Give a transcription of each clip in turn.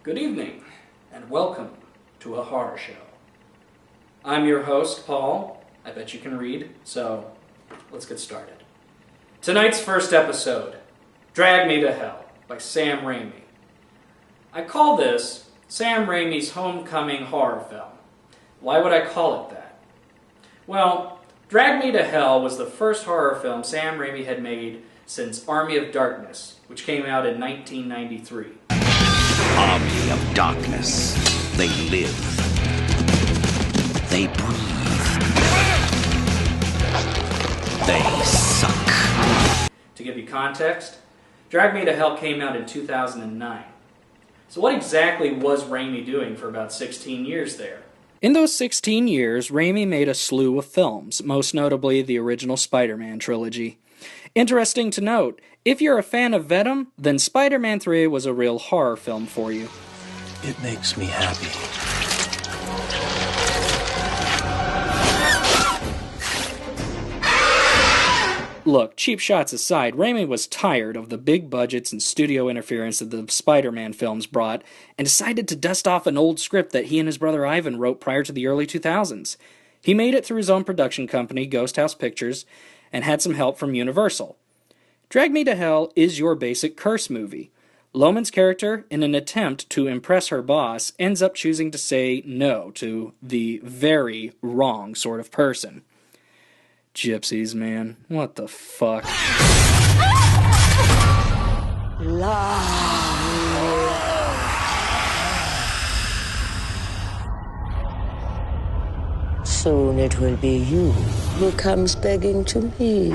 Good evening, and welcome to a horror show. I'm your host, Paul. I bet you can read, so let's get started. Tonight's first episode, Drag Me to Hell, by Sam Raimi. I call this Sam Raimi's homecoming horror film. Why would I call it that? Well, Drag Me to Hell was the first horror film Sam Raimi had made since Army of Darkness, which came out in 1993. Army of Darkness. They live. They breathe. They suck. To give you context, Drag Me to Hell came out in 2009. So what exactly was Raimi doing for about 16 years there? In those 16 years, Raimi made a slew of films, most notably the original Spider-Man trilogy. Interesting to note, if you're a fan of Venom, then Spider-Man 3 was a real horror film for you. It makes me happy. Look, cheap shots aside, Raimi was tired of the big budgets and studio interference that the Spider-Man films brought, and decided to dust off an old script that he and his brother Ivan wrote prior to the early 2000s. He made it through his own production company, Ghost House Pictures, and had some help from Universal. Drag Me to Hell is your basic curse movie. Loman's character, in an attempt to impress her boss, ends up choosing to say no to the very wrong sort of person. Gypsies, man. What the fuck? Soon it will be you who comes begging to me.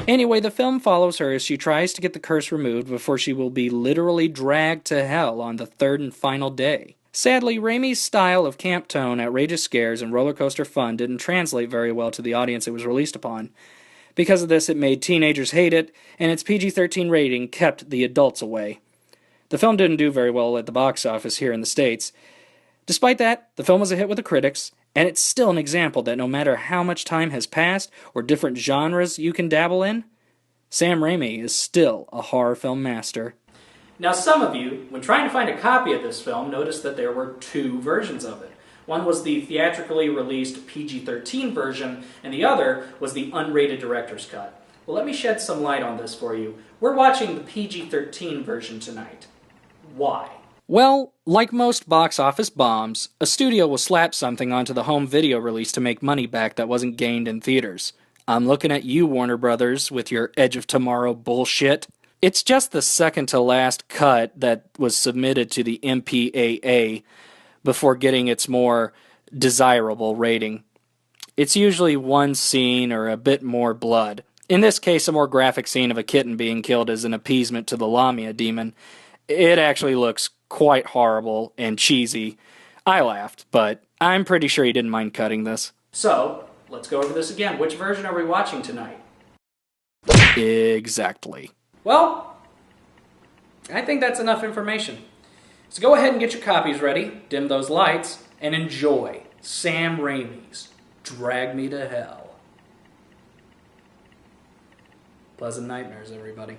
Anyway, the film follows her as she tries to get the curse removed before she will be literally dragged to hell on the third and final day. Sadly, Raimi's style of camp tone, outrageous scares, and roller coaster fun didn't translate very well to the audience it was released upon. Because of this, it made teenagers hate it, and its PG-13 rating kept the adults away. The film didn't do very well at the box office here in the States. Despite that, the film was a hit with the critics, and it's still an example that no matter how much time has passed or different genres you can dabble in, Sam Raimi is still a horror film master. Now, some of you, when trying to find a copy of this film, noticed that there were two versions of it. One was the theatrically released PG-13 version, and the other was the unrated director's cut. Well, let me shed some light on this for you. We're watching the PG-13 version tonight. Why? Well, like most box office bombs, a studio will slap something onto the home video release to make money back that wasn't gained in theaters. I'm looking at you, Warner Brothers, with your Edge of Tomorrow bullshit. It's just the second-to-last cut that was submitted to the MPAA before getting its more desirable rating. It's usually one scene or a bit more blood. In this case, a more graphic scene of a kitten being killed as an appeasement to the Lamia demon. It actually looks quite horrible and cheesy. I laughed, but I'm pretty sure he didn't mind cutting this. So, let's go over this again. Which version are we watching tonight? Exactly. Well, I think that's enough information. So go ahead and get your copies ready, dim those lights, and enjoy Sam Raimi's Drag Me to Hell. Pleasant nightmares, everybody.